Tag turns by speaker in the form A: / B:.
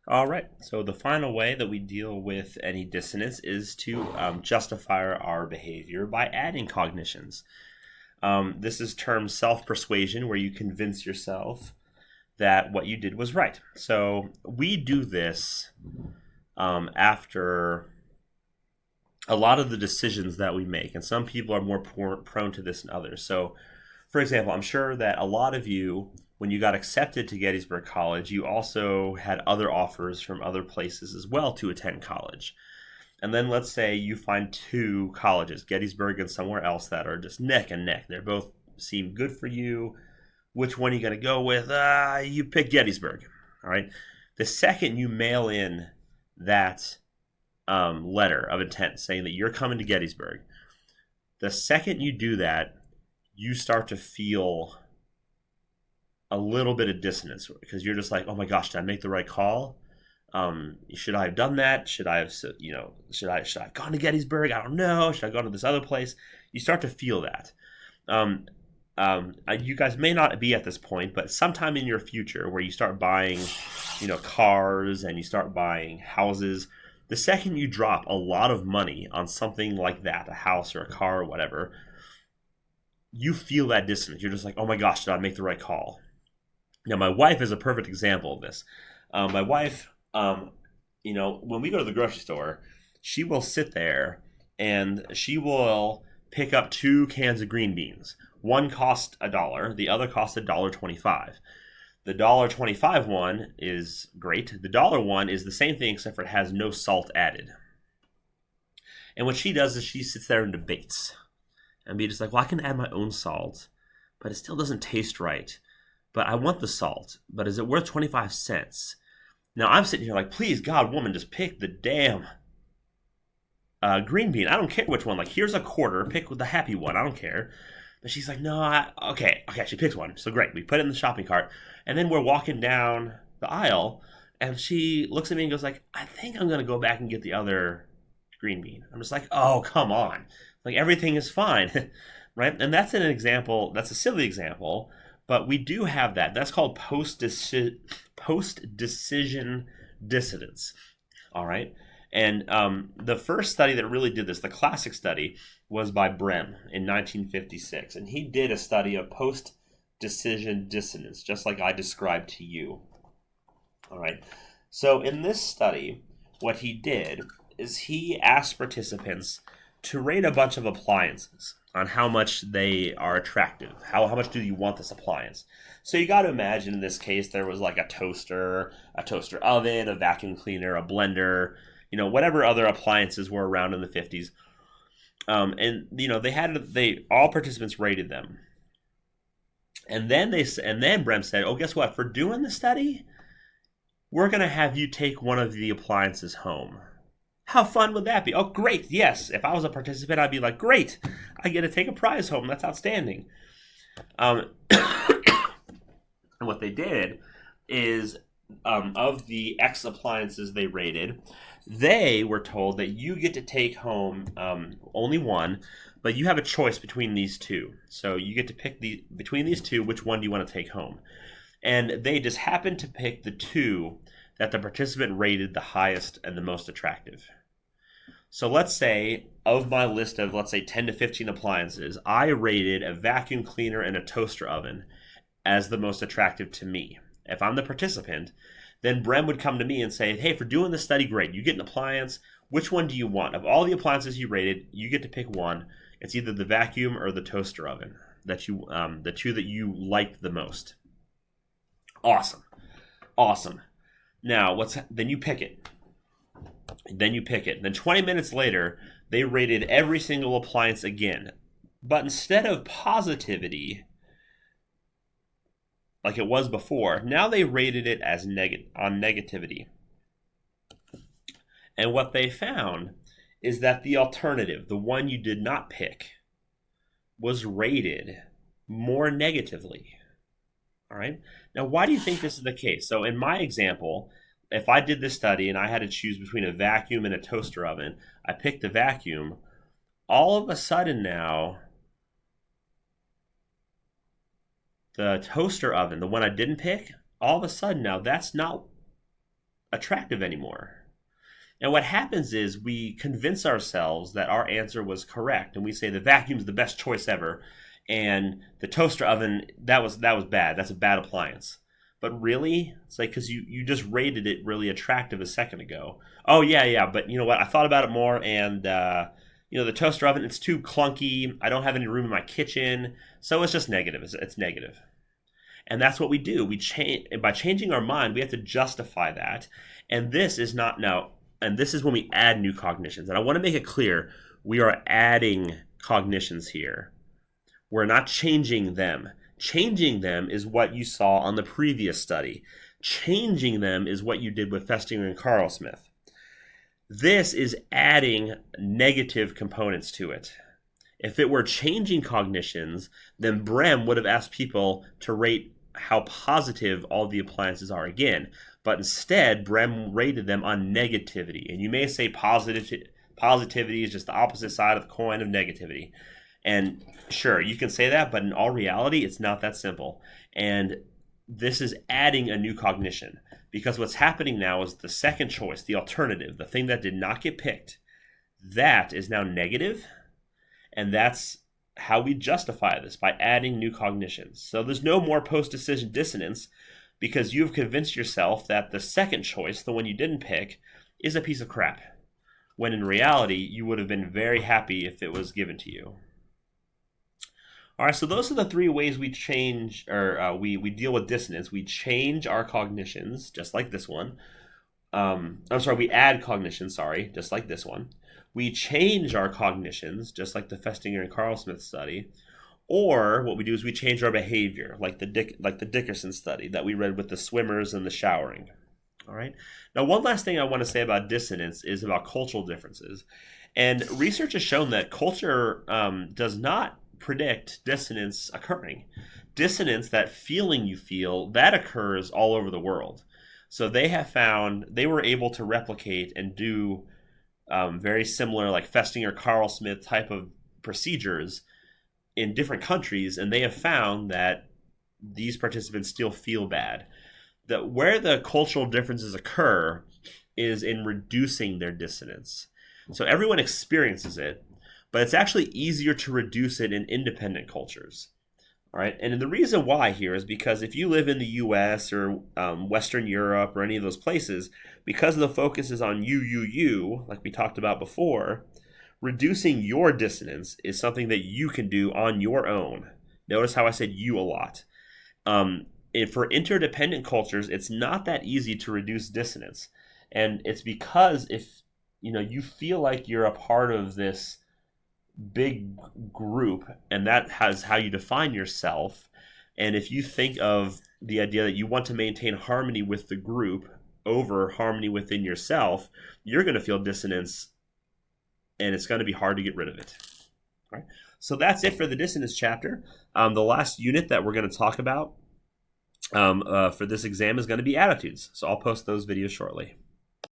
A: All right. So the final way that we deal with any dissonance is to justify our behavior by adding cognitions. This is termed self-persuasion, where you convince yourself that what you did was right. So we do this after a lot of the decisions that we make, and some people are more prone to this than others. So, for example, I'm sure that a lot of you, when you got accepted to Gettysburg College, you also had other offers from other places as well to attend college. And then let's say you find two colleges, Gettysburg and somewhere else, that are just neck and neck. They both seem good for you. Which one are you going to go with? You pick Gettysburg. All right. The second you mail in that letter of intent saying that you're coming to Gettysburg, the second you do that, you start to feel a little bit of dissonance because you're just like, oh my gosh, did I make the right call? Should I have done that? Should I have, should I have gone to Gettysburg? I don't know. Should I go to this other place? You start to feel that. You guys may not be at this point, but sometime in your future, where you start buying, cars and you start buying houses, the second you drop a lot of money on something like that, a house or a car or whatever, you feel that dissonance. You're just like, oh my gosh, did I make the right call? Now, my wife is a perfect example of this. My wife, when we go to the grocery store, she will sit there and she will pick up two cans of green beans. One cost $1, the other cost $1.25. The $1.25 one is great. The dollar one is the same thing except for it has no salt added. And what she does is she sits there and debates and be just like, well, I can add my own salt, but it still doesn't taste right. But I want the salt. But is it worth 25 cents? Now I'm sitting here like, please, God, woman, just pick the damn green bean. I don't care which one. Like, here's a quarter. Pick the happy one. I don't care. But she's like, no, okay. She picks one. So great. We put it in the shopping cart. And then we're walking down the aisle, and she looks at me and goes like, I think I'm going to go back and get the other green bean. I'm just like, oh, come on. Like, everything is fine. Right? And that's an example. That's a silly example. But we do have that. That's called post-decision dissidence. All right? And the first study that really did this, the classic study, was by Brehm in 1956. And he did a study of post-decision dissonance, just like I described to you. All right. So in this study, what he did is he asked participants to rate a bunch of appliances on how much they are attractive. How much do you want this appliance? So you got to imagine in this case there was like a toaster oven, a vacuum cleaner, a blender, whatever other appliances were around in the 50s. And they all participants rated them. And then Brehm said, "Oh, guess what? For doing the study, we're going to have you take one of the appliances home." How fun would that be? Oh, great. Yes. If I was a participant, I'd be like, great. I get to take a prize home. That's outstanding. And what they did is, of the X appliances they rated, they were told that you get to take home only one, but you have a choice between these two. So you get to pick between these two, which one do you want to take home? And they just happened to pick the two that the participant rated the highest and the most attractive. So let's say, of my list of, 10 to 15 appliances, I rated a vacuum cleaner and a toaster oven as the most attractive to me. If I'm the participant, then Brehm would come to me and say, hey, for doing this study, great. You get an appliance. Which one do you want? Of all the appliances you rated, you get to pick one. It's either the vacuum or the toaster oven, the two that you liked the most. Awesome. Now, then you pick it. Then 20 minutes later, they rated every single appliance again. But instead of positivity, like it was before, now they rated it as on negativity. And what they found is that the alternative, the one you did not pick, was rated more negatively. All right. Now, why do you think this is the case? So in my example, if I did this study and I had to choose between a vacuum and a toaster oven, I picked the vacuum. All of a sudden now, the toaster oven, the one I didn't pick, all of a sudden now that's not attractive anymore. And what happens is we convince ourselves that our answer was correct, and we say the vacuum's the best choice ever, and the toaster oven, that was bad. That's a bad appliance. But really, it's like because you just rated it really attractive a second ago. Oh yeah, but you know what? I thought about it more, and the toaster oven, it's too clunky. I don't have any room in my kitchen, so it's just negative. It's negative. And that's what we do. We change by changing our mind. We have to justify that, and this is not now. And this is when we add new cognitions. And I want to make it clear, we are adding cognitions here. We're not changing them. Changing them is what you saw on the previous study. Changing them is what you did with Festinger and Carlsmith. This is adding negative components to it. If it were changing cognitions, then Brehm would have asked people to rate how positive all the appliances are again. But instead, Brehm rated them on negativity. And you may say positivity is just the opposite side of the coin of negativity. And sure, you can say that, but in all reality, it's not that simple. And this is adding a new cognition. Because what's happening now is the second choice, the alternative, the thing that did not get picked, that is now negative. And that's how we justify this, by adding new cognitions. So there's no more post-decision dissonance, because you've convinced yourself that the second choice, the one you didn't pick, is a piece of crap, when in reality, you would have been very happy if it was given to you. All right, so those are the three ways we change, or we deal with dissonance. We change our cognitions, just like this one. We add cognitions, just like this one. We change our cognitions, just like the Festinger and Carlsmith study. Or what we do is we change our behavior, like the Dickerson study that we read with the swimmers and the showering. All right. Now, one last thing I want to say about dissonance is about cultural differences. And research has shown that culture does not predict dissonance occurring. Dissonance, that feeling you feel, that occurs all over the world. So they were able to replicate and do very similar, like Festinger, Carlsmith type of procedures in different countries, and they have found that these participants still feel bad. Where the cultural differences occur is in reducing their dissonance. So everyone experiences it, but it's actually easier to reduce it in independent cultures. All right, and the reason why here is because if you live in the U.S. or Western Europe or any of those places, because the focus is on you, like we talked about before, reducing your dissonance is something that you can do on your own. Notice how I said you a lot. For interdependent cultures, it's not that easy to reduce dissonance. And it's because if you feel like you're a part of this big group, and that has how you define yourself, and if you think of the idea that you want to maintain harmony with the group over harmony within yourself, you're going to feel dissonance, and it's going to be hard to get rid of it. All right. So that's it for the dissonance chapter. The last unit that we're going to talk about for this exam is going to be attitudes. So I'll post those videos shortly.